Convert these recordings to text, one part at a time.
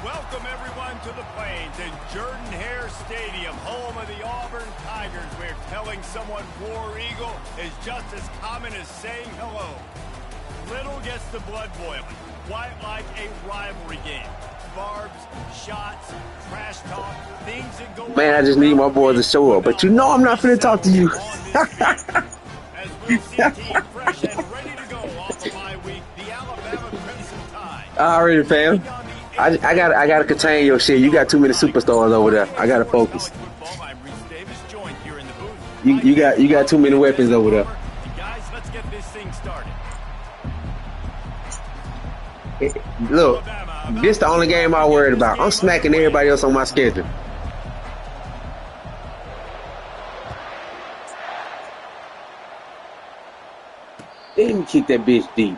Welcome, everyone, to the Plains in Jordan-Hare Stadium, home of the Auburn Tigers, where telling someone War Eagle is just as common as saying hello. Little gets the blood boiling, quite like a rivalry game. Barbs, shots, trash talk, things that go on. Man, I just need my boys to show up, but you know I'm not finna talk to you. As we'll see a team fresh and ready to go off of bye week, the Alabama Crimson Tide. Already, fam. I gotta contain your shit. You got too many superstars over there. I gotta focus. You got too many weapons over there. Guys, let's get this thing started. Look, this the only game I'm worried about. I'm smacking everybody else on my schedule. They didn't kick that bitch deep.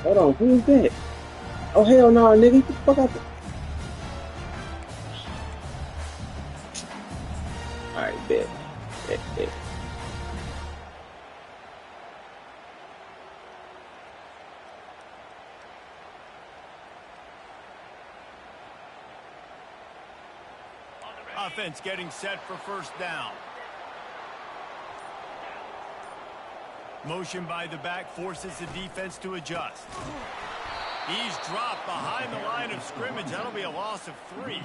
Hold on, who is that? Oh, hell no, nigga. Get the fuck out there. Alright, bet. Offense getting set for first down. Motion by the back forces the defense to adjust. He's dropped behind the line of scrimmage. That'll be a loss of 3.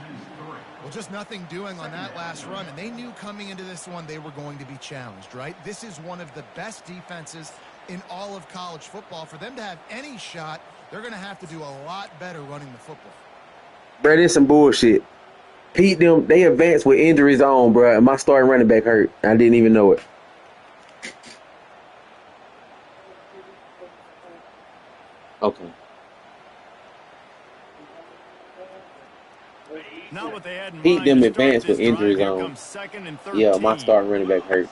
Well, just nothing doing on that last run, and they knew coming into this one they were going to be challenged, right? This is one of the best defenses in all of college football. For them to have any shot, they're going to have to do a lot better running the football. Bro, this some bullshit. Pete, they advanced with injuries on, bro, and my starting running back hurt. I didn't even know it. Okay. Not what they had in Pete, mind them to advanced start with injuries this drive. on. Here comes 2nd and 13. Yeah, my starting running back hurt.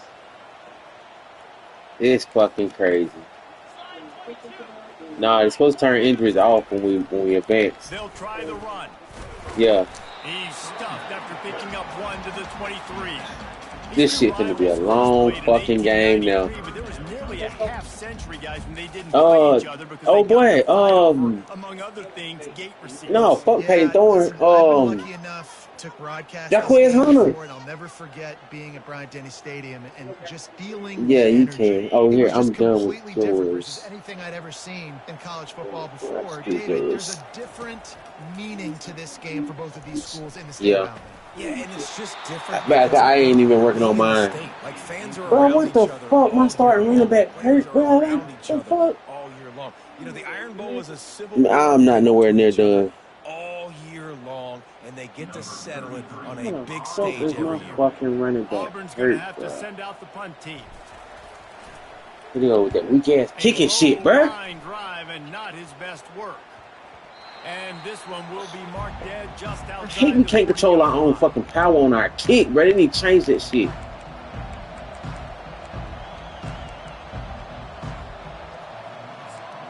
It's fucking crazy. Nah, it's supposed to turn injuries off when we advance. They'll try the run. Yeah. He's stuffed after picking up 1 to the 23. This shit gonna be a long fucking game now. But there was nearly a half century, guys, when they didn't play each other because oh they boy, among other things, gate receivers. no, fuck Peyton Thorne. Lucky enough to broadcast Jaquez Hunter. and I'll never forget being at Bryant-Denny Stadium and just feeling Yeah, you energy. can. Oh, here, It was I'm just done with completely different versus yours. anything I'd ever seen in college football before. Let's do David, this. there's a different meaning to this game for both of these schools in the state Yeah. of Alabama. Yeah, and it's just different. But I ain't even working on mine. Like fans are Bro, around what each the other fuck? all My starting year running long. back Players hurt, bro. are What around each the other fuck? all year long. You know, the Iron Bowl is a civil I'm not nowhere near done. all year long, and they get to settle it on a What the big fuck stage is every my year. fucking running back Auburn's going to hurt, have bro? to send out the punt team. Here we go with that weak ass kicking shit, bro. Line drive and not his best work. And this one will be marked dead just I outside. hate we can't control our own fucking power on our kick, bro. They need to change that shit.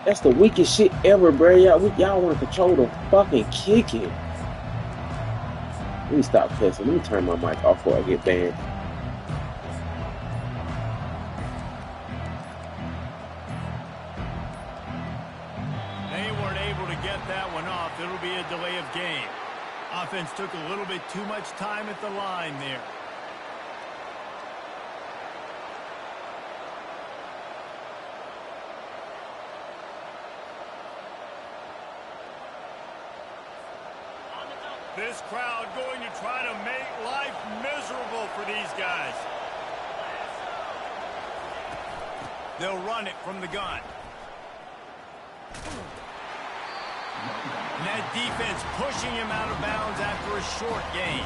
That's the weakest shit ever, bro. Y'all want to control the fucking kicking. Let me stop cussing. Let me turn my mic off before I get banned. They weren't able to get that one off. It'll be a delay of game. Offense took a little bit too much time at the line there. This crowd going to try to make life miserable for these guys. They'll run it from the gun. And that defense pushing him out of bounds after a short gain.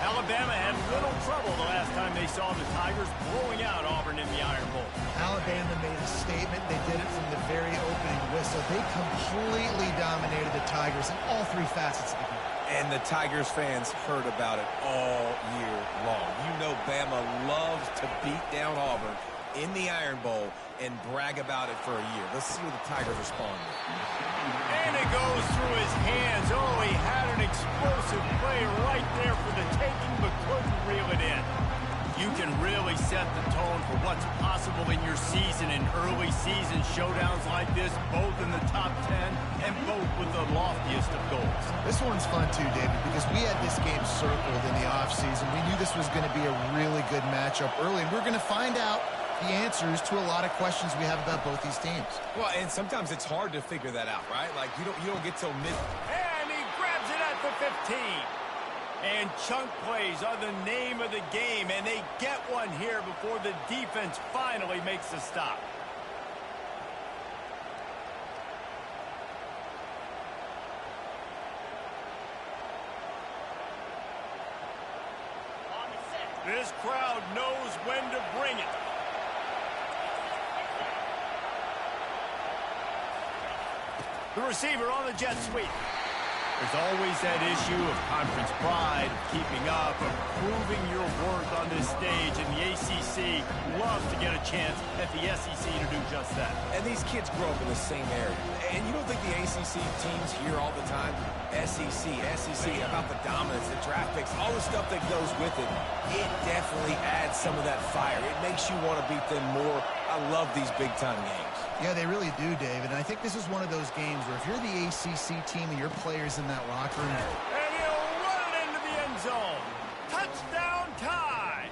Alabama had little trouble the last time they saw the Tigers blowing out Auburn in the Iron Bowl. Alabama made a statement. They did it from the very opening whistle. They completely dominated the Tigers in all 3 facets of the game. And the Tigers fans heard about it all year long. You know Bama loves to beat down Auburn in the Iron Bowl and brag about it for a year. Let's see what the Tigers respond with. And it goes through his hands. Oh, he had an explosive play right there for the taking, but couldn't reel it in. You can really set the tone for what's possible in your season in early season showdowns like this, both in the top 10 and both with the loftiest of goals. This one's fun too, David, because we had this game circled in the offseason. We knew this was going to be a really good matchup early, and we're going to find out the answers to a lot of questions we have about both these teams. Well, and sometimes it's hard to figure that out, right? Like, you don't get till mid. And he grabs it at the 15. And chunk plays are the name of the game, and they get one here before the defense finally makes a stop. This crowd knows when to bring it. The receiver on the jet sweep. There's always that issue of conference pride, of keeping up, of proving your worth on this stage, and the ACC loves to get a chance at the SEC to do just that. And these kids grow up in the same area. And you don't think the ACC teams hear all the time, SEC, about the dominance, the draft picks, all the stuff that goes with it. It definitely adds some of that fire. It makes you want to beat them more. I love these big-time games. Yeah, they really do, David. And I think this is one of those games where if you're the ACC team and your players in that locker room. And he'll run it into the end zone. Touchdown tie.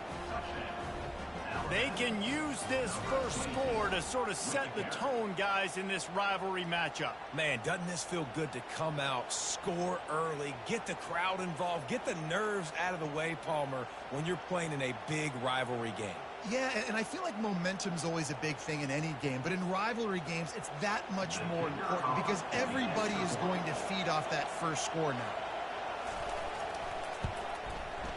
They can use this first score to sort of set the tone, guys, in this rivalry matchup. Man, doesn't this feel good to come out, score early, get the crowd involved, get the nerves out of the way, Palmer, when you're playing in a big rivalry game? Yeah, and I feel like momentum's always a big thing in any game, but in rivalry games, it's that much more important because everybody is going to feed off that first score now.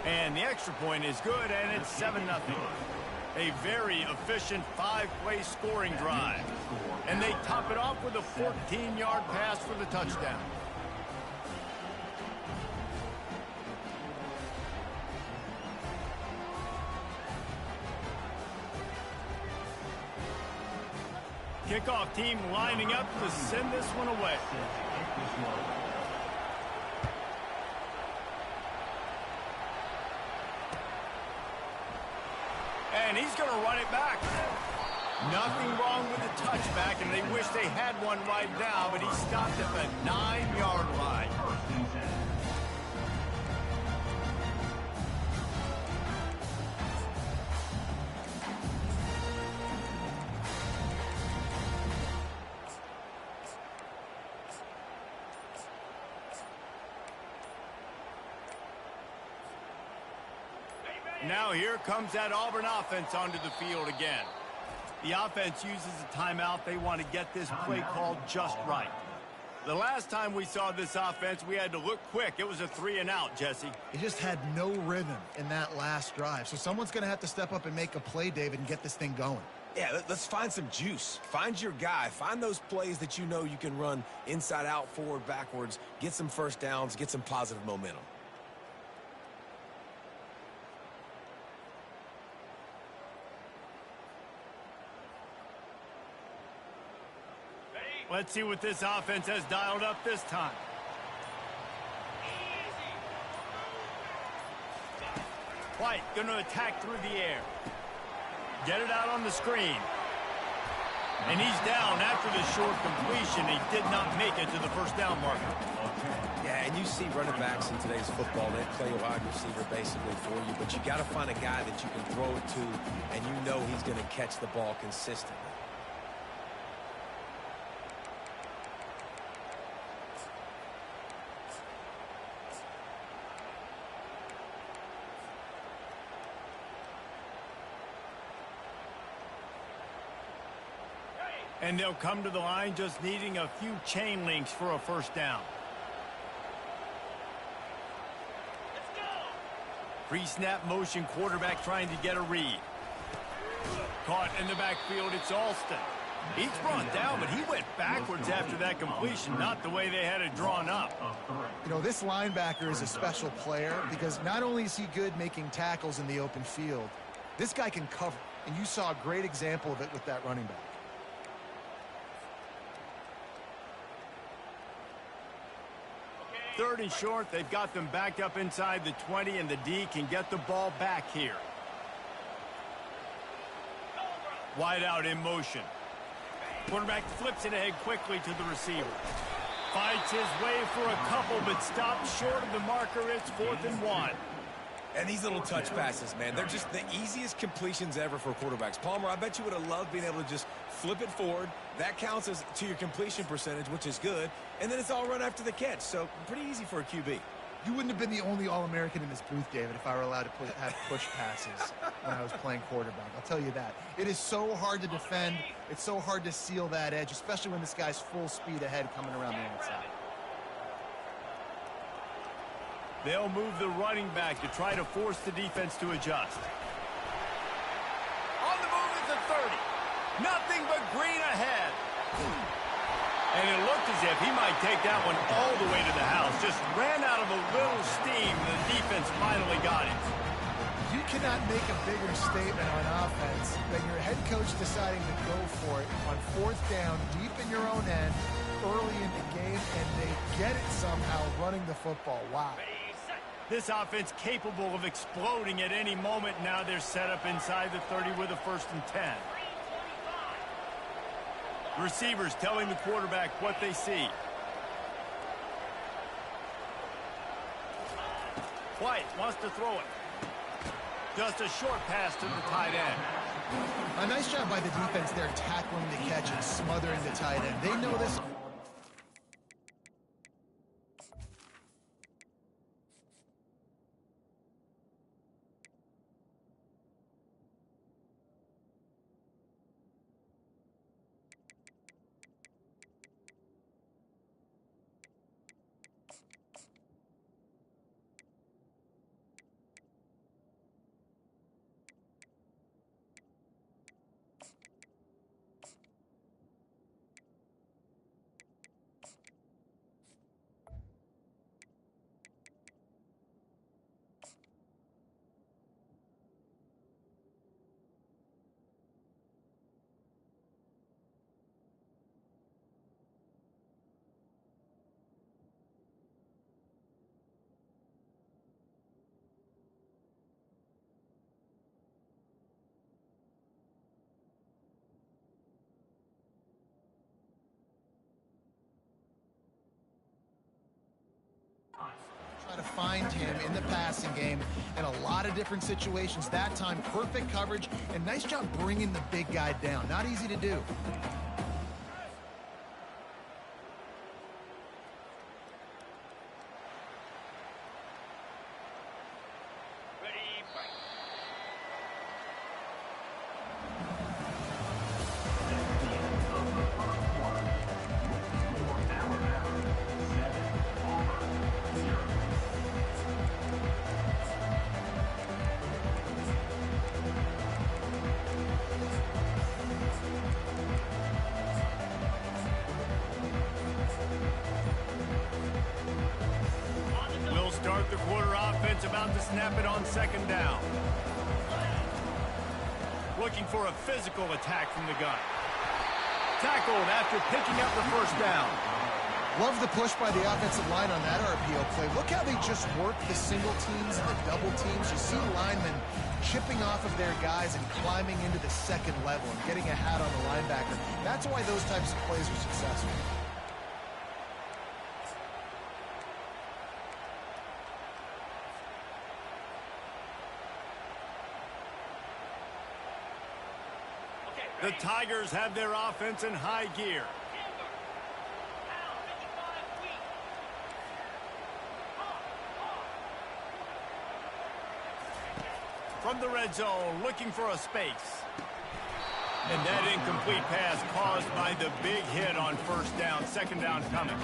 And the extra point is good, and it's 7-0. A very efficient 5-play scoring drive. And they top it off with a 14-yard pass for the touchdown. Kickoff team lining up to send this one away. And he's going to run it back. Nothing wrong with the touchback, and they wish they had one right now, but he stopped at the 9-yard line. Now here comes that Auburn offense onto the field again. The offense uses a timeout. They want to get this play called just right. The last time we saw this offense, we had to look quick. It was a 3-and-out, Jesse. It just had no rhythm in that last drive. So someone's going to have to step up and make a play, David, and get this thing going. Yeah, let's find some juice. Find your guy. Find those plays that you know you can run inside out, forward, backwards, get some first downs, get some positive momentum. Let's see what this offense has dialed up this time. White going to attack through the air. Get it out on the screen. And he's down after the short completion. He did not make it to the first down marker. Yeah, and you see running backs in today's football, they play a wide receiver basically for you, but you got to find a guy that you can throw it to, and you know he's going to catch the ball consistently. And they'll come to the line just needing a few chain links for a first down. Pre-snap motion quarterback trying to get a read. Caught in the backfield, it's Alston. He's brought down, but he went backwards after that completion, not the way they had it drawn up. You know, this linebacker is a special player because not only is he good making tackles in the open field, this guy can cover. And you saw a great example of it with that running back. Third and short, they've got them backed up inside the 20, and the D can get the ball back here. Wide out in motion. Quarterback flips it ahead quickly to the receiver. Fights his way for a couple, but stops short of the marker. It's 4th and 1. And these little touch passes, man, they're just the easiest completions ever for quarterbacks. Palmer, I bet you would have loved being able to just flip it forward. That counts as to your completion percentage, which is good. And then it's all run after the catch. So pretty easy for a QB. You wouldn't have been the only All-American in this booth, David, if I were allowed to have push passes when I was playing quarterback. I'll tell you that. It is so hard to defend. It's so hard to seal that edge, especially when this guy's full speed ahead coming around the outside. They'll move the running back to try to force the defense to adjust. On the move is the 30. Nothing but green ahead. And it looked as if he might take that one all the way to the house. Just ran out of a little steam. The defense finally got it. You cannot make a bigger statement on offense than your head coach deciding to go for it on 4th down, deep in your own end, early in the game, and they get it somehow running the football. Wow. This offense capable of exploding at any moment. Now they're set up inside the 30 with a 1st and 10. Receivers telling the quarterback what they see. White wants to throw it. Just a short pass to the tight end. A nice job by the defense there tackling the catch and smothering the tight end. They know this. Try to find him in the passing game in a lot of different situations. That time, perfect coverage, and nice job bringing the big guy down. Not easy to do. Start the quarter offense, about to snap it on 2nd down. Looking for a physical attack from the gun. Tackled after picking up the 1st down. Love the push by the offensive line on that RPO play. Look how they just work the single teams and the double teams. You see linemen chipping off of their guys and climbing into the 2nd level and getting a hat on the linebacker. That's why those types of plays are successful. The Tigers have their offense in high gear. From the red zone, looking for a space. And that incomplete pass caused by the big hit on 1st down, 2nd down coming.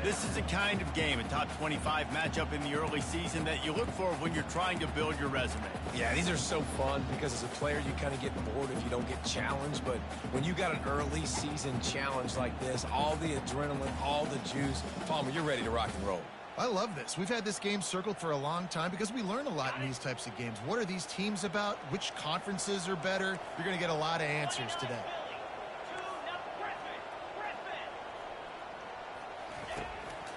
This is the kind of game, a top 25 matchup in the early season, that you look for when you're trying to build your resume. Yeah, these are so fun because as a player, you kind of get bored if you don't get challenged. But when you got an early season challenge like this, all the adrenaline, all the juice, Palmer, you're ready to rock and roll. I love this. We've had this game circled for a long time because we learn a lot in these types of games. What are these teams about? Which conferences are better? You're going to get a lot of answers today.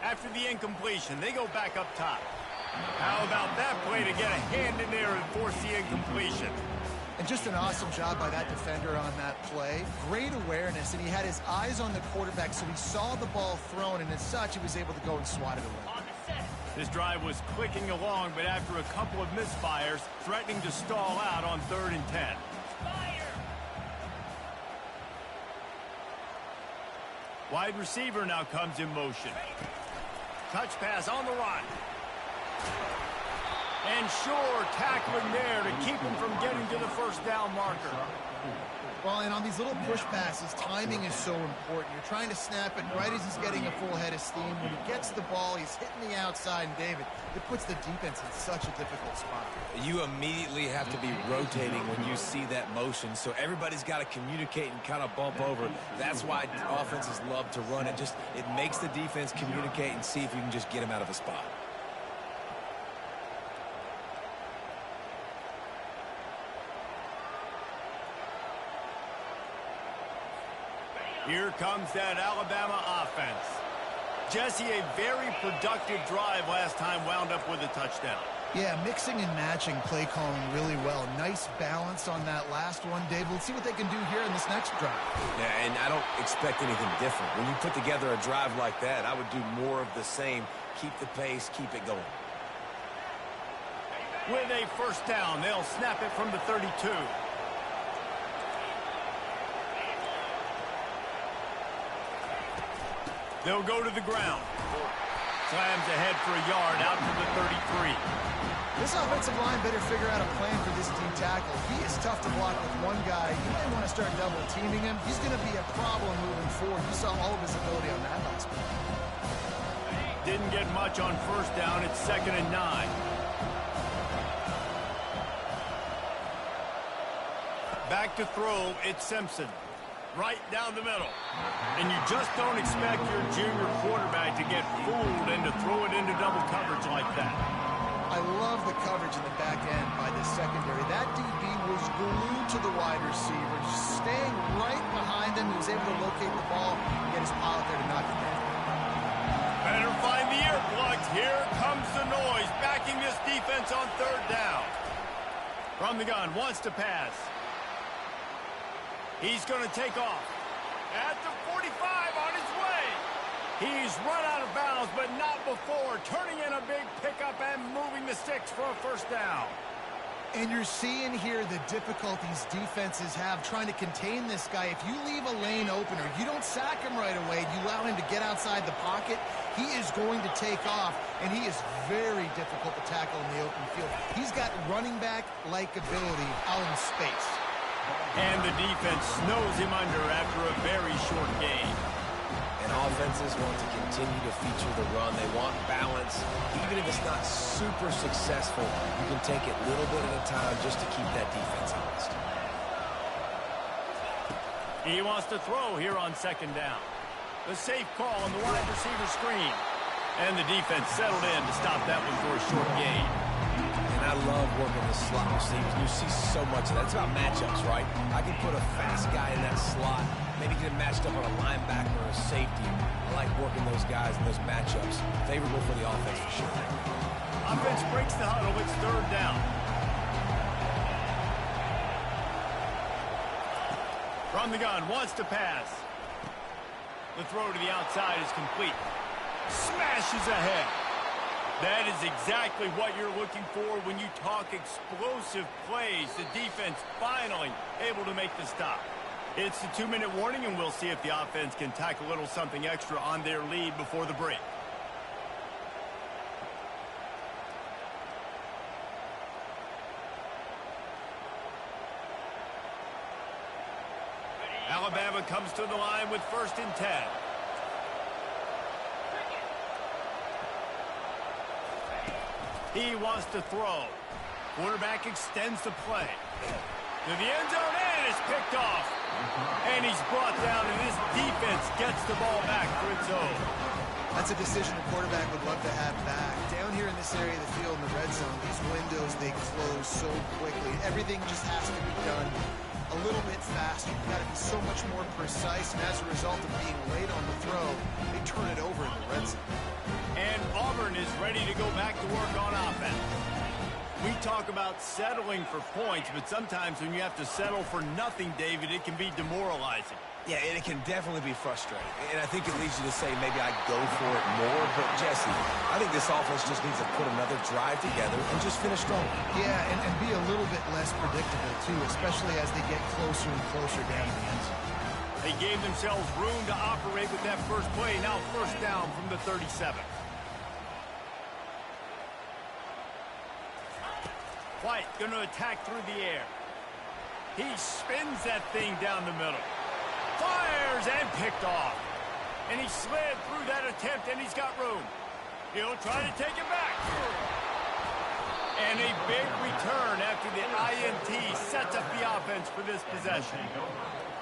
After the incompletion, they go back up top. How about that play to get a hand in there and force the incompletion? And just an awesome job by that defender on that play. Great awareness, and he had his eyes on the quarterback, so he saw the ball thrown, and as such, he was able to go and swat it away. This drive was clicking along, but after a couple of misfires, threatening to stall out on 3rd and 10. Wide receiver now comes in motion. Touch pass on the run. And sure, tackling there to keep him from getting to the first down marker. Well, and on these little push passes, timing is so important. You're trying to snap it right as he's getting a full head of steam. When he gets the ball, he's hitting the outside, and David, it puts the defense in such a difficult spot. You immediately have to be rotating when you see that motion, so everybody's got to communicate and kind of bump over. That's why offenses love to run it. It makes the defense communicate and see if you can just get him out of a spot. Here comes that Alabama offense. Jesse, a very productive drive last time, wound up with a touchdown. Yeah, mixing and matching play calling really well. Nice balance on that last one, Dave. Let's see what they can do here in this next drive. Yeah, and I don't expect anything different. When you put together a drive like that, I would do more of the same. Keep the pace, keep it going. With a first down, they'll snap it from the 32. They'll go to the ground. Slams ahead for a yard out to the 33. This offensive line better figure out a plan for this D tackle. He is tough to block with one guy. You might want to start double teaming him. He's going to be a problem moving forward. You saw all of his ability on that last play. Didn't get much on first down. It's 2nd and 9. Back to throw. It's Simpson. Right down the middle. And you just don't expect your junior quarterback to get fooled and to throw it into double coverage like that. I love the coverage in the back end by the secondary. That DB was glued to the wide receiver, just staying right behind him. He was able to locate the ball and get his pilot there to knock it down. Better find the earplugs. Here comes the noise, backing this defense on 3rd down. From the gun, wants to pass. He's going to take off. At the 45 on his way. He's run out of bounds, but not before. Turning in a big pickup and moving the sticks for a first down. And you're seeing here the difficulties defenses have trying to contain this guy. If you leave a lane open or you don't sack him right away, you allow him to get outside the pocket, he is going to take off, and he is very difficult to tackle in the open field. He's got running back-like ability out in space. And the defense snows him under after a very short gain. And offenses want to continue to feature the run. They want balance. Even if it's not super successful, you can take it little bit at a time just to keep that defense honest. He wants to throw here on 2nd down. The safe call on the wide receiver screen. And the defense settled in to stop that one for a short gain. And I love working the slot receivers. You see so much of that. It's about matchups, right? I can put a fast guy in that slot, maybe get him matched up on a linebacker or a safety. I like working those guys in those matchups. Favorable for the offense for sure. Offense breaks the huddle. It's 3rd down. From the gun, wants to pass. The throw to the outside is complete. Smashes ahead. That is exactly what you're looking for when you talk explosive plays. The defense finally able to make the stop. It's the 2-minute warning, and we'll see if the offense can tack a little something extra on their lead before the break. Alabama comes to the line with 1st and 10. He wants to throw. Quarterback extends the play. To the end zone, and it's picked off. And he's brought down, and this defense gets the ball back for its own. That's a decision a quarterback would love to have back. Down here in this area of the field in the red zone, these windows, they close so quickly. Everything just has to be done a little bit faster. You've got to be so much more precise, and as a result of being late on the throw, they turn it over in the red zone. And Auburn is ready to go back to work on offense. We talk about settling for points, but sometimes when you have to settle for nothing, David, it can be demoralizing. Yeah, and it can definitely be frustrating. And I think it leads you to say maybe I go for it more. But, Jesse, I think this offense just needs to put another drive together and just finish strong. Yeah, and be a little bit less predictable, too, especially as they get closer and closer down to the end zone. They gave themselves room to operate with that first play. Now first down from the 37. White going to attack through the air. He spins that thing down the middle. Fires and picked off. And he slid through that attempt, and he's got room. He'll try to take it back. And a big return after the INT sets up the offense for this possession.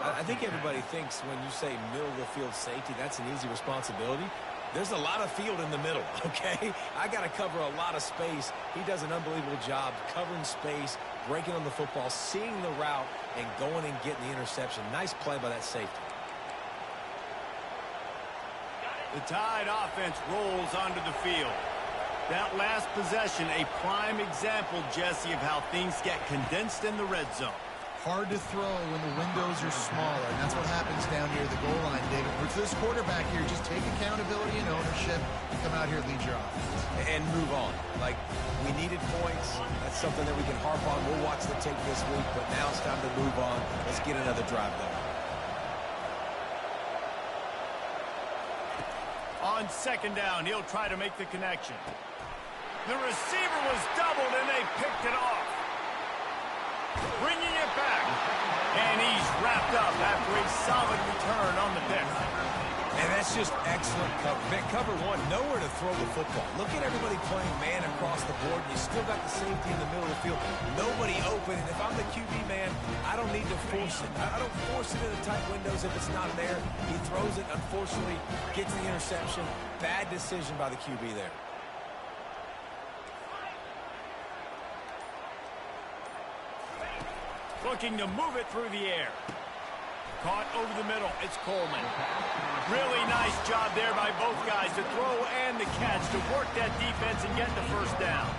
I think everybody thinks when you say middle of the field safety, that's an easy responsibility. There's a lot of field in the middle, okay? I got to cover a lot of space. He does an unbelievable job covering space, breaking on the football, seeing the route, and going and getting the interception. Nice play by that safety. The Tide offense rolls onto the field. That last possession, a prime example, Jesse, of how things get condensed in the red zone. Hard to throw when the windows are smaller, and that's what happens down here at the goal line, David. For this quarterback here, just take accountability and ownership and come out here and lead your offense. And move on. Like, we needed points. That's something that we can harp on. We'll watch the tape this week, but now it's time to move on. Let's get another drive going. On second down, he'll try to make the connection. The receiver was doubled, and they picked it off. Bringing it back. And he's wrapped up after a solid return on the pick. And that's just excellent cover. Man, cover one, nowhere to throw the football. Look at everybody playing man across the board. You still got the safety in the middle of the field. Nobody open. And if I'm the QB man, I don't need to force it. I don't force it into tight windows if it's not there. He throws it, unfortunately, gets the interception. Bad decision by the QB there. Looking to move it through the air. Caught over the middle. It's Coleman. Really nice job there by both guys to throw and the catch to work that defense and get the first down.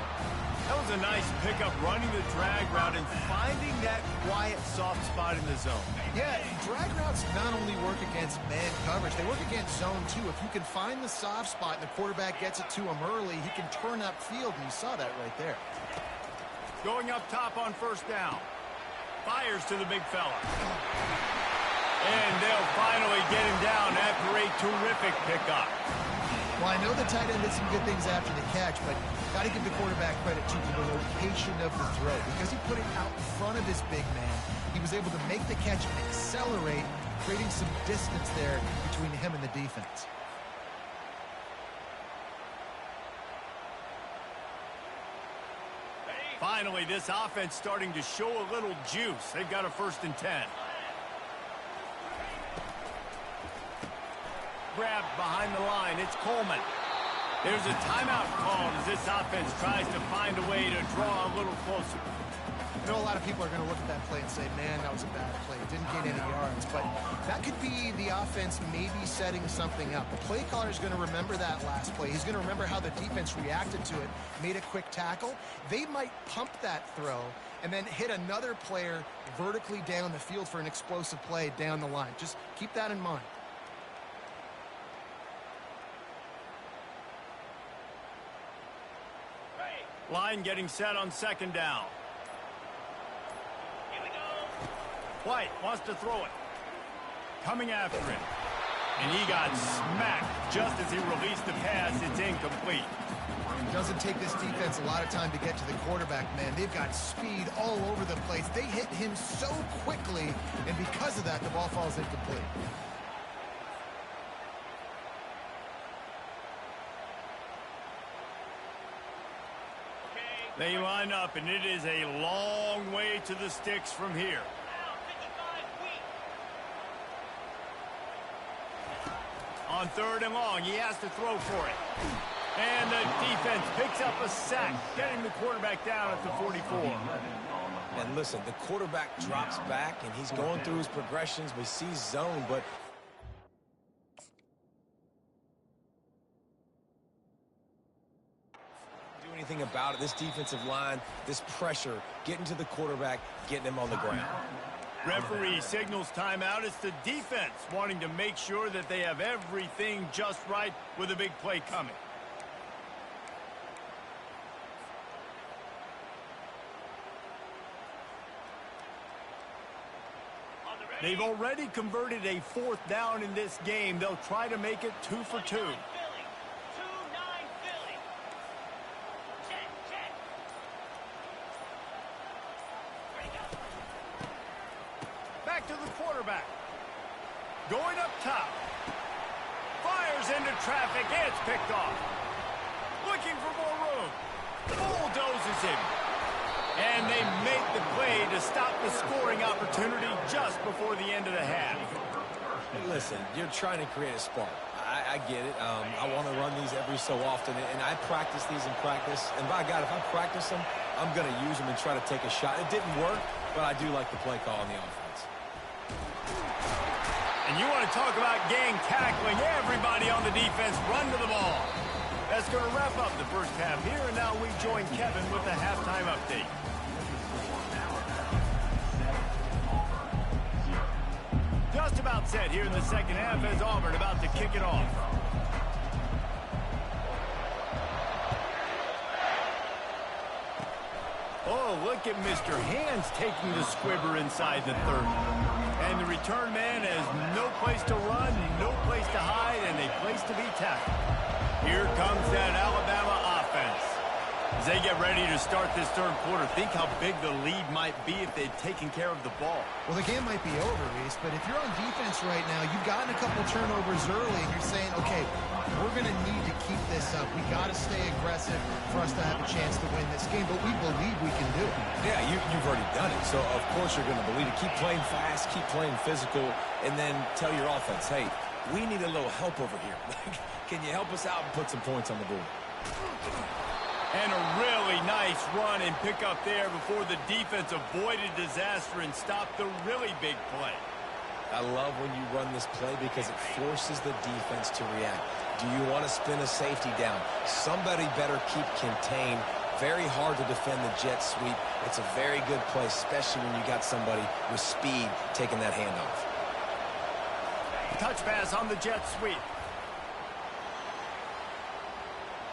That was a nice pickup, running the drag route and finding that quiet, soft spot in the zone. Yeah, drag routes not only work against man coverage, they work against zone too. If you can find the soft spot and the quarterback gets it to him early, he can turn upfield, and you saw that right there. Going up top on first down. Fires to the big fella. And they'll finally get him down after a terrific pickup. Well, I know the tight end did some good things after the catch, but got to give the quarterback credit, too, for the location of the throw. Because he put it out in front of his big man, he was able to make the catch and accelerate, creating some distance there between him and the defense. Finally, this offense starting to show a little juice. They've got a 1st and 10. Grabbed behind the line. It's Coleman. There's a timeout called as this offense tries to find a way to draw a little closer. I know a lot of people are going to look at that play and say, man, that was a bad play. It didn't get any yards. But that could be the offense maybe setting something up. The play caller is going to remember that last play. He's going to remember how the defense reacted to it, made a quick tackle. They might pump that throw and then hit another player vertically down the field for an explosive play down the line. Just keep that in mind. Line getting set on second down. White wants to throw it. Coming after him. And he got smacked just as he released the pass. It's incomplete. It doesn't take this defense a lot of time to get to the quarterback, man. They've got speed all over the place. They hit him so quickly, and because of that, the ball falls incomplete. They line up, and it is a long way to the sticks from here. On 3rd and long, he has to throw for it. And the defense picks up a sack, getting the quarterback down at the 44. And listen, the quarterback drops back, and he's going through his progressions. We see zone, but everything about it. This defensive line, this pressure, getting to the quarterback, getting him on the ground. Referee signals timeout. It's the defense wanting to make sure that they have everything just right with a big play coming. They've already converted a 4th down in this game. They'll try to make it 2 for 2. Back to the quarterback. Going up top. Fires into traffic. It's picked off. Looking for more room. Bulldozes him. And they make the play to stop the scoring opportunity just before the end of the half. Listen, you're trying to create a spark. I get it. I want to run these every so often, and I practice these in practice. And by God, if I practice them, I'm going to use them and try to take a shot. It didn't work, but I do like the play call on the offense. And you want to talk about gang tackling. Everybody on the defense run to the ball. That's going to wrap up the first half here, and now we join Kevin with the halftime update. Just about set here in the second half as Auburn about to kick it off. Oh, look at Mr. Hands taking the squibber inside the 30. And the return man has no place to run, no place to hide, and a place to be tackled. Here comes that Alabama offense. As they get ready to start this third quarter, think how big the lead might be if they'd taken care of the ball. Well, the game might be over, Reese, but if you're on defense right now, you've gotten a couple turnovers early, and you're saying, okay, we're going to need to keep this up. We got to stay aggressive for us to have a chance to win this game, but we believe we can do it. Yeah, you've already done it, so of course you're going to believe it. Keep playing fast, keep playing physical, and then tell your offense, hey, we need a little help over here. Can you help us out and put some points on the board? And a really nice run and pick up there before the defense avoided disaster and stopped the really big play. I love when you run this play because it forces the defense to react. Do you want to spin a safety down? Somebody better keep contained. Very hard to defend the jet sweep. It's a very good play, especially when you got somebody with speed taking that handoff. Touch pass on the jet sweep.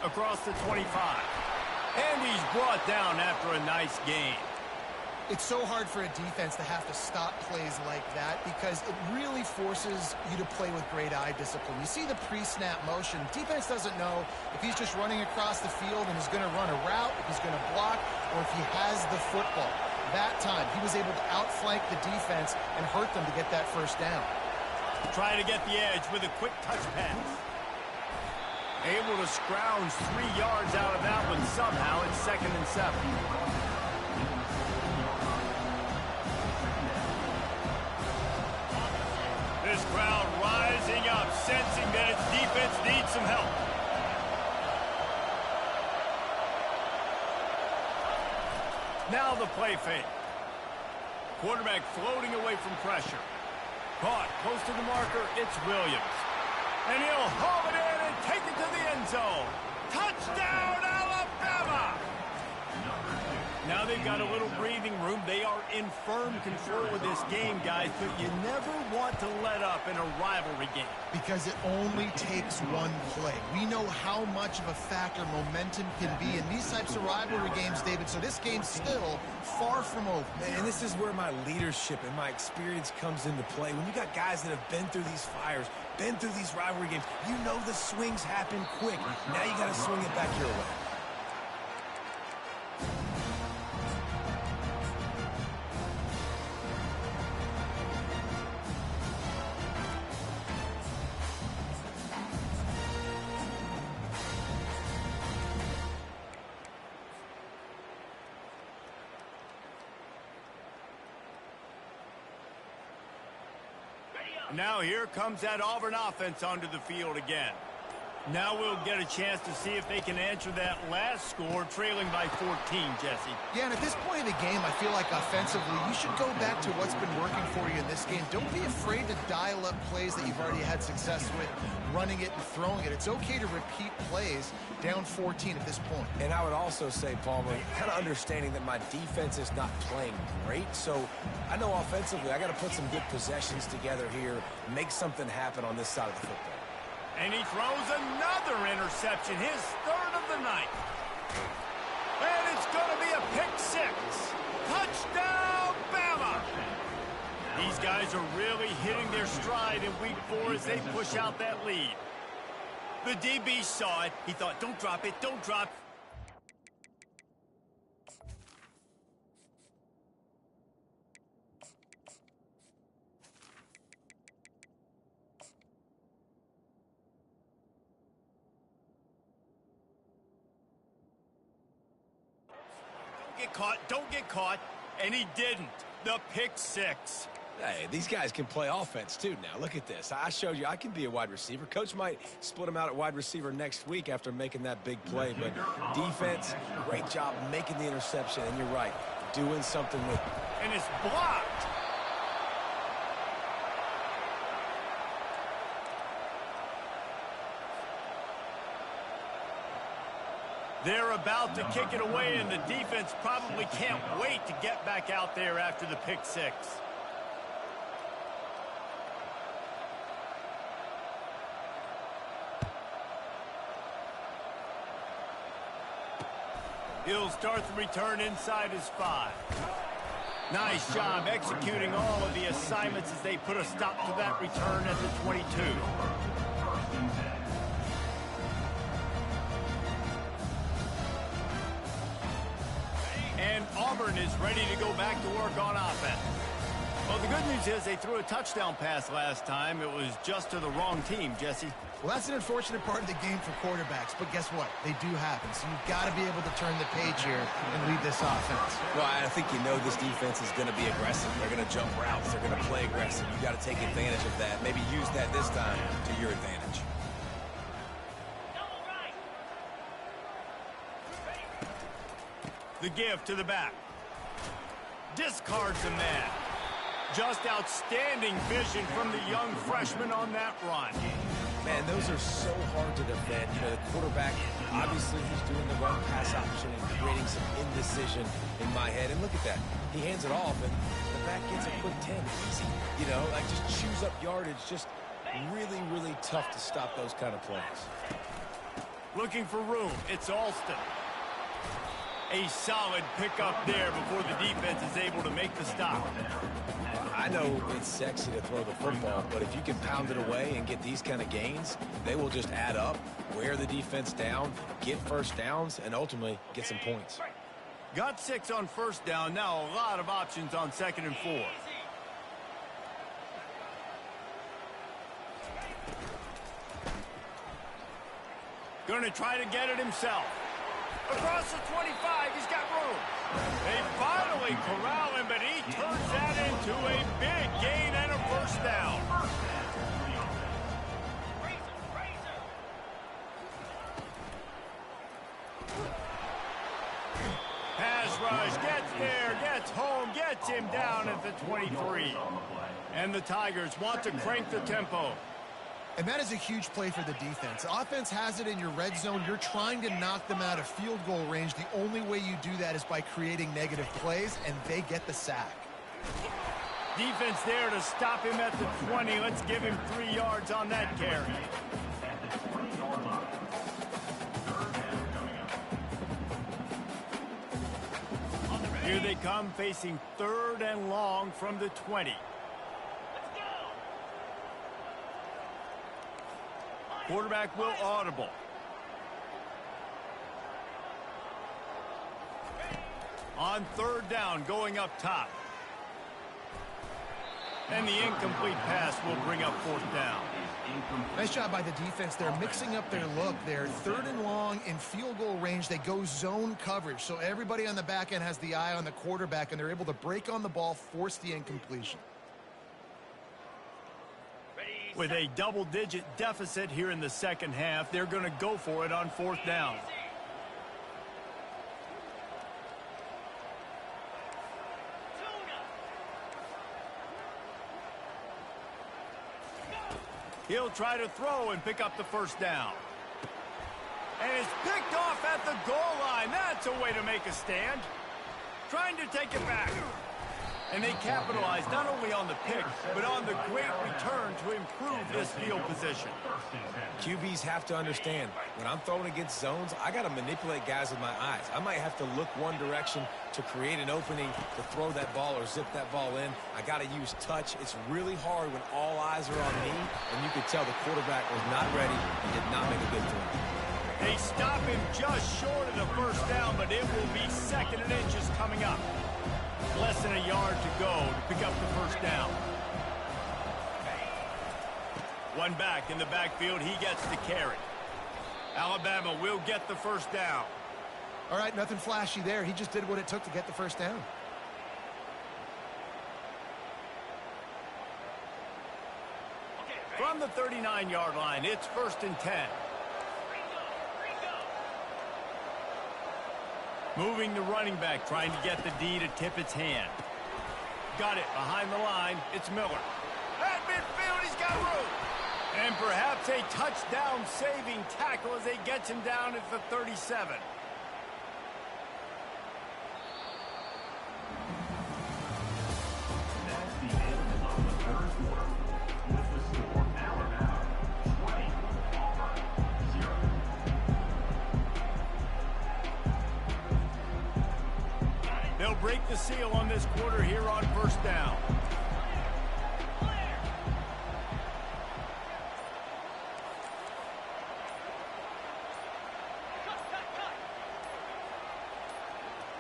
Across the 25. And he's brought down after a nice gain. It's so hard for a defense to have to stop plays like that because it really forces you to play with great eye discipline. You see the pre-snap motion. Defense doesn't know if he's just running across the field and is going to run a route, if he's going to block, or if he has the football. That time, he was able to outflank the defense and hurt them to get that first down. Trying to get the edge with a quick touch pass. Able to scrounge 3 yards out of that one somehow. It's 2nd and 7. This crowd rising up, sensing that its defense needs some help. Now the play fake. Quarterback floating away from pressure. Caught close to the marker. It's Williams. And he'll haul it in and take it to the end zone. Touchdown, Alabama! Now they've got a little breathing room. They are in firm control of this game, guys, but you never want to let up in a rivalry game. Because it only takes one play. We know how much of a factor momentum can be in these types of rivalry games, David, so this game's still far from over. And this is where my leadership and my experience comes into play. When you got guys that have been through these fires, been through these rivalry games, you know the swings happen quick. Now you got to swing it back your way. Now here comes that Auburn offense onto the field again. Now we'll get a chance to see if they can answer that last score, trailing by 14, Jesse. Yeah, and at this point in the game, I feel like offensively, you should go back to what's been working for you in this game. Don't be afraid to dial up plays that you've already had success with, running it and throwing it. It's okay to repeat plays down 14 at this point. And I would also say, Palmer, kind of understanding that my defense is not playing great, so I know offensively I got to put some good possessions together here, make something happen on this side of the football. And he throws another interception, his third of the night. And it's going to be a pick six. Touchdown, Bama! These guys are really hitting their stride in week 4 as they push out that lead. The DB saw it. He thought, don't drop it, don't drop it. Don't get caught, and he didn't. The pick six. Hey, these guys can play offense too now. Look at this. I showed you I can be a wide receiver. Coach might split him out at wide receiver next week after making that big play, but defense, great job making the interception, and you're right, doing something with it. And it's blocked. They're about to kick it away, and the defense probably can't wait to get back out there after the pick six. He'll start the return inside his 5. Nice job executing all of the assignments as they put a stop to that return at the 22. And Auburn is ready to go back to work on offense. Well, the good news is they threw a touchdown pass last time. It was just to the wrong team, Jesse. Well, that's an unfortunate part of the game for quarterbacks, but guess what? They do happen, so you've got to be able to turn the page here and lead this offense. Well, I think you know this defense is going to be aggressive. They're going to jump routes. They're going to play aggressive. You've got to take advantage of that. Maybe use that this time to your advantage. The give to the back. Discards a man. Just outstanding vision from the young freshman on that run. Man, those are so hard to defend. You know, the quarterback, obviously he's doing the run pass option and creating some indecision in my head. And look at that. He hands it off, and the back gets a quick 10. Easy. You know, like just chews up yardage. Just really, really tough to stop those kind of plays. Looking for room. It's Alston. A solid pickup there before the defense is able to make the stop. I know it's sexy to throw the football, but if you can pound it away and get these kind of gains, they will just add up, wear the defense down, get first downs, and ultimately get some points. Got 6 on first down. Now a lot of options on 2nd and 4. Going to try to get it himself. Across the 25, he's got room. They finally corral him, but he turns that into a big gain and a first down. Pass rush, gets there, gets home, gets him down at the 23. And the Tigers want to crank the tempo. And that is a huge play for the defense. The offense has it in your red zone. You're trying to knock them out of field goal range. The only way you do that is by creating negative plays, and they get the sack. Defense there to stop him at the 20. Let's give him 3 yards on that carry. Here they come, facing 3rd and long from the 20. Quarterback will audible. On 3rd down, going up top. And the incomplete pass will bring up 4th down. Nice job by the defense. They're mixing up their look. They're 3rd and long in field goal range. They go zone coverage. So everybody on the back end has the eye on the quarterback, and they're able to break on the ball, force the incompletion. Ready, With a double-digit deficit here in the second half, they're going to go for it on 4th down. He'll try to throw and pick up the 1st down. And it's picked off at the goal line. That's a way to make a stand. Trying to take it back. And they capitalize not only on the pick, but on the great return to improve this field position. QBs have to understand, when I'm throwing against zones, I got to manipulate guys with my eyes. I might have to look one direction to create an opening to throw that ball or zip that ball in. I got to use touch. It's really hard when all eyes are on me, and you could tell the quarterback was not ready and did not make a good throw. They stop him just short of the 1st down, but it will be 2nd and inches coming up. Less than a yard to go to pick up the 1st down. One back in the backfield. He gets the carry. Alabama will get the 1st down. All right, nothing flashy there. He just did what it took to get the 1st down. From the 39-yard line, it's 1st and 10. Moving the running back, trying to get the D to tip its hand. Got it behind the line. It's Miller. At midfield, he's got room. And perhaps a touchdown-saving tackle as they get him down at the 37. That's the end of the 3rd quarter. With the score, Alabama 20, Auburn 0. They'll break the seal on this quarter here on 1st down.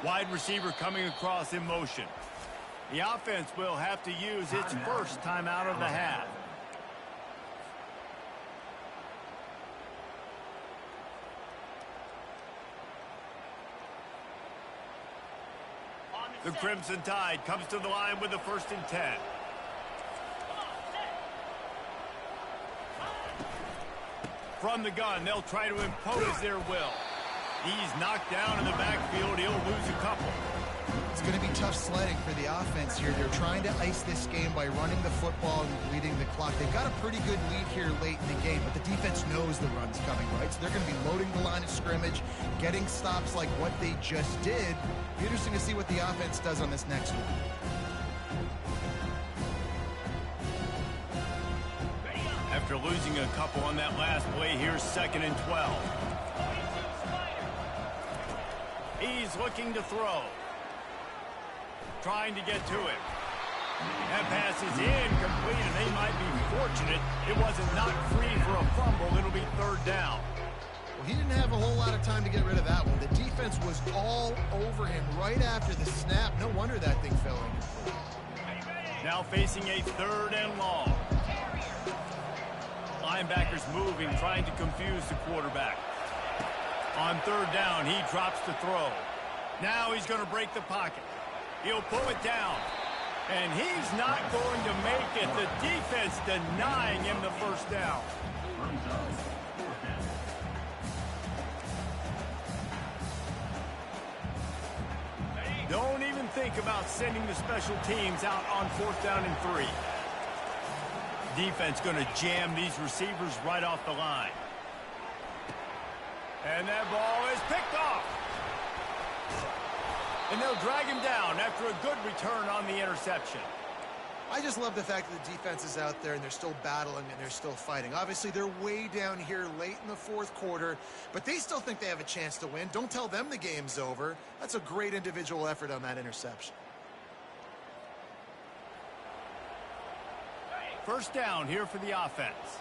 Wide receiver coming across in motion. The offense will have to use its 1st timeout of the half. The Crimson Tide comes to the line with the 1st and 10. From the gun, they'll try to impose their will. He's knocked down in the backfield. He'll lose a couple. It's going to be tough sledding for the offense here. They're trying to ice this game by running the football and bleeding the clock. They've got a pretty good lead here late in the game, but the defense knows the run's coming, right? So they're going to be loading the line of scrimmage, getting stops like what they just did. Be interesting to see what the offense does on this next one. After losing a couple on that last play, here's 2nd and 12. He's looking to throw. Trying to get to it. That pass is incomplete, and they might be fortunate it wasn't knocked free for a fumble. It'll be 3rd down. Well, he didn't have a whole lot of time to get rid of that one. The defense was all over him right after the snap. No wonder that thing fell in. Now facing a 3rd and long. Linebackers moving, trying to confuse the quarterback. On 3rd down, he drops the throw. Now he's going to break the pocket. He'll pull it down. And he's not going to make it. The defense denying him the 1st down. Don't even think about sending the special teams out on 4th down and 3. Defense going to jam these receivers right off the line. And that ball is picked off. And they'll drag him down after a good return on the interception. I just love the fact that the defense is out there and they're still battling and they're still fighting. Obviously, they're way down here late in the 4th quarter, but they still think they have a chance to win. Don't tell them the game's over. That's a great individual effort on that interception. 1st down here for the offense.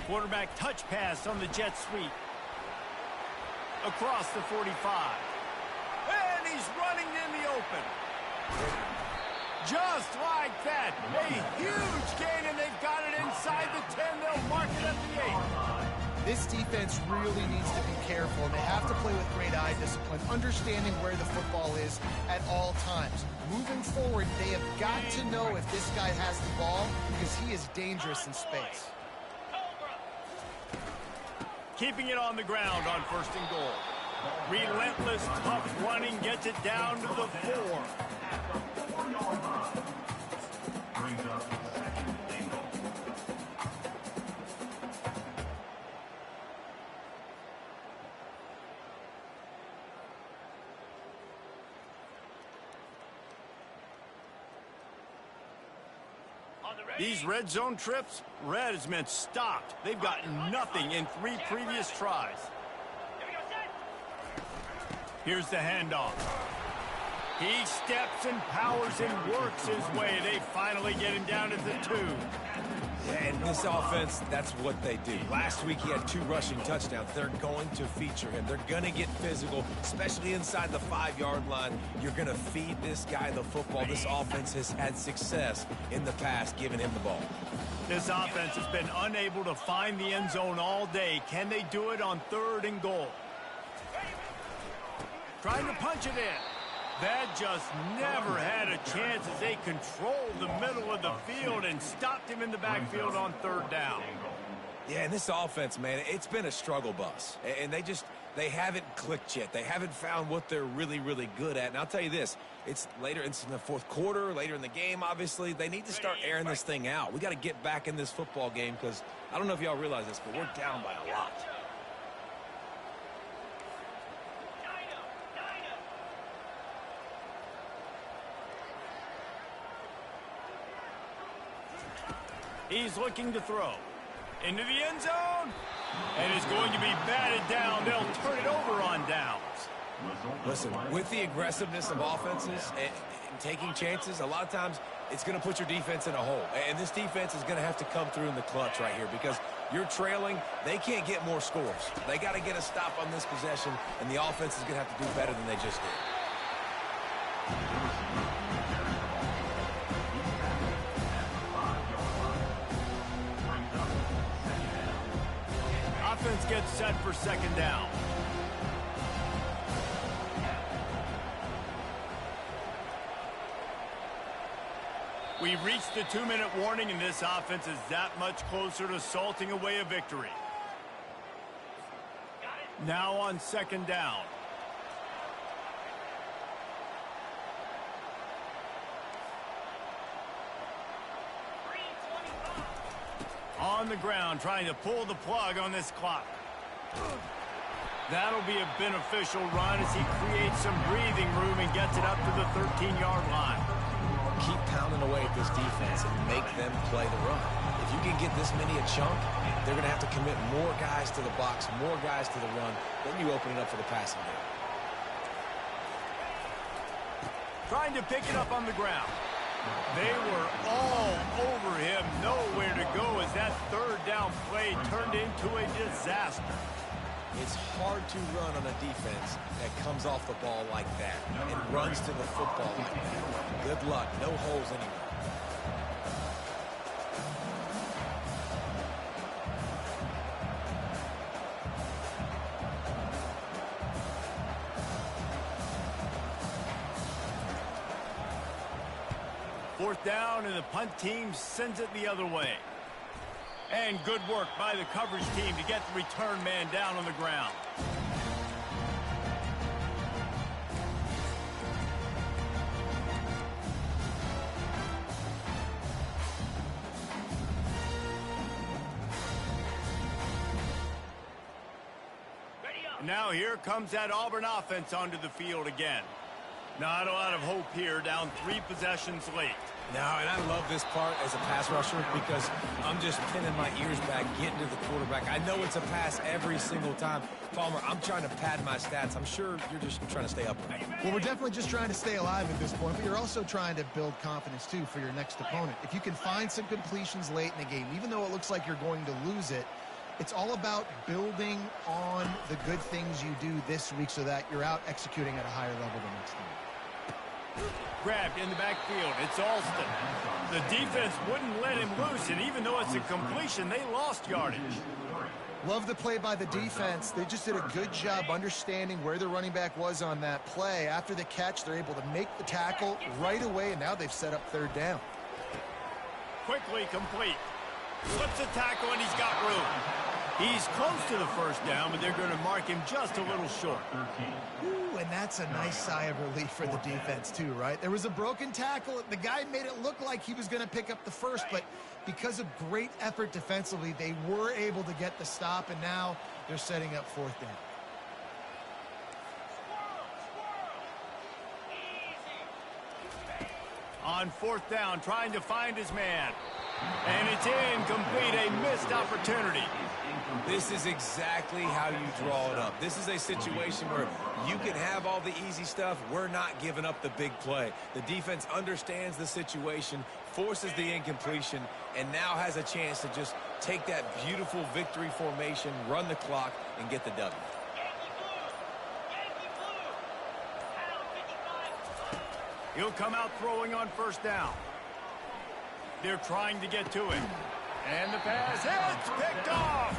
Quarterback touch pass on the jet sweep. Across the 45. And he's running in the open. Just like that. A huge gain, and they've got it inside the 10. They'll mark it at the 8. This defense really needs to be careful, and they have to play with great eye discipline, understanding where the football is at all times. Moving forward, they have got to know if this guy has the ball, because he is dangerous in space. Keeping it on the ground on 1st and goal. Relentless, tough running gets it down to the 4. Brings up second and goal. These red zone trips, red has meant stopped. They've gotten nothing in 3 previous tries. Here's the handoff. He steps and powers and works his way. They finally get him down to the 2. And this offense, that's what they do. Last week he had 2 rushing touchdowns. They're going to feature him. They're going to get physical, especially inside the 5-yard line. You're going to feed this guy the football. This offense has had success in the past giving him the ball. This offense has been unable to find the end zone all day. Can they do it on 3rd and goal? Trying to punch it in. That just never had a chance as they controlled the middle of the field and stopped him in the backfield on 3rd down. Yeah, and this offense, man, it's been a struggle bus. And they haven't clicked yet. They haven't found what they're really, really good at. And I'll tell you this, it's later, it's in the 4th quarter, later in the game, obviously. They need to start airing this thing out. We got to get back in this football game because I don't know if y'all realize this, but we're down by a lot. He's looking to throw. Into the end zone. And it's going to be batted down. They'll turn it over on downs. Listen, with the aggressiveness of offenses and taking chances, a lot of times it's going to put your defense in a hole. And this defense is going to have to come through in the clutch right here because you're trailing. They can't get more scores. They got to get a stop on this possession, and the offense is going to have to do better than they just did. Offense gets set for 2nd down. We've reached the 2-minute warning, and this offense is that much closer to salting away a victory. Now on 2nd down. On the ground, trying to pull the plug on this clock. That'll be a beneficial run as he creates some breathing room and gets it up to the 13-yard line. Keep pounding away at this defense and make them play the run. If you can get this many a chunk, they're going to have to commit more guys to the box, more guys to the run. Then you open it up for the passing game. Trying to pick it up on the ground. They were all over him, nowhere to go as that 3rd down play turned into a disaster. It's hard to run on a defense that comes off the ball like that and runs to the football like that. Good luck. No holes anywhere. Fourth down, and the punt team sends it the other way. And good work by the coverage team to get the return man down on the ground. Now here comes that Auburn offense onto the field again. Not a lot of hope here, down 3 possessions late. No, and I love this part as a pass rusher because I'm just pinning my ears back, getting to the quarterback. I know it's a pass every single time. Palmer, I'm trying to pad my stats. I'm sure you're just trying to stay up. Well, we're definitely just trying to stay alive at this point, but you're also trying to build confidence, too, for your next opponent. If you can find some completions late in the game, even though it looks like you're going to lose it, it's all about building on the good things you do this week so that you're out executing at a higher level the next time. Grabbed in the backfield. It's Alston. The defense wouldn't let him loose, and even though it's a completion, they lost yardage. Love the play by the defense. They just did a good job understanding where the running back was on that play. After the catch, they're able to make the tackle right away, and now they've set up third down. Quickly complete. Slips a tackle, and he's got room. He's close to the first down, but they're going to mark him just a little short. Ooh, and that's a nice sigh of relief for the defense too, right? There was a broken tackle. The guy made it look like he was going to pick up the first, but because of great effort defensively, they were able to get the stop, and now they're setting up fourth down. On fourth down, trying to find his man. And it's incomplete, a missed opportunity. This is exactly how you draw it up. This is a situation where you can have all the easy stuff. We're not giving up the big play. The defense understands the situation, forces the incompletion, and now has a chance to just take that beautiful victory formation, run the clock, and get the W. He'll come out throwing on first down. They're trying to get to him. And the pass hits, picked off.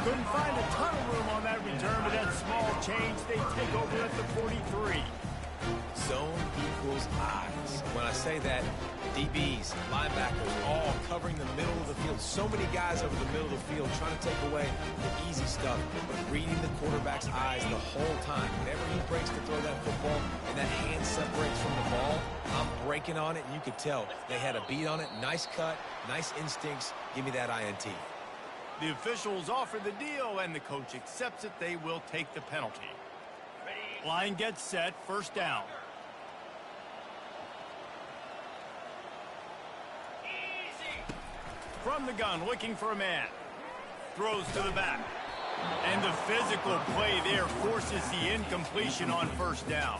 Couldn't find a ton of room on that return, but that small change, they take over at the 43. Zone equals eyes. When I say that, DBs, linebackers, all covering the middle of the field. So many guys over the middle of the field trying to take away the easy stuff, but reading the quarterback's eyes the whole time. Whenever he breaks to throw that football and that hand separates from the ball, I'm breaking on it, and you could tell they had a beat on it. Nice cut, nice instincts. Give me that INT. The officials offer the deal, and the coach accepts it. They will take the penalty. Line gets set, first down. From the gun, looking for a man. Throws to the back. And the physical play there forces the incompletion on first down.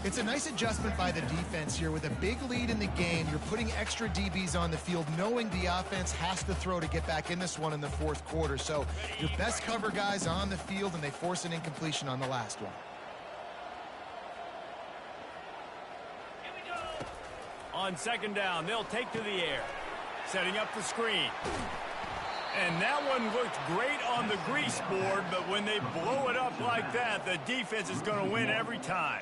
It's a nice adjustment by the defense here. With a big lead in the game, you're putting extra DBs on the field, knowing the offense has to throw to get back in this one in the fourth quarter. So your best cover guys on the field, and they force an incompletion on the last one. On second down, they'll take to the air. Setting up the screen. And that one looked great on the grease board, but when they blow it up like that, the defense is going to win every time.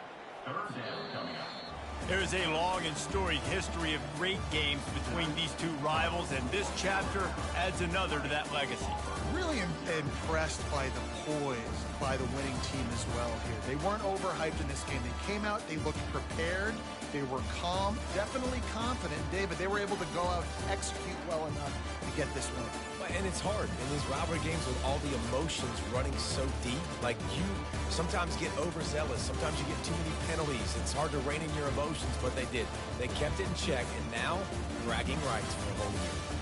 There's a long and storied history of great games between these two rivals, and this chapter adds another to that legacy. Really impressed by the poise by the winning team as well here. They weren't overhyped in this game. They came out, they looked prepared, they were calm, definitely confident. David, they were able to go out and execute well enough to get this win. And it's hard in these rivalry games with all the emotions running so deep. Like, you sometimes get overzealous. Sometimes you get too many penalties. It's hard to rein in your emotions, but they did. They kept it in check, and now bragging rights for a whole year.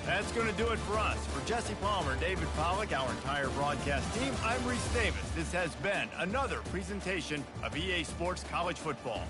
That's going to do it for us. For Jesse Palmer, David Pollack, our entire broadcast team, I'm Reese Davis. This has been another presentation of EA Sports College Football.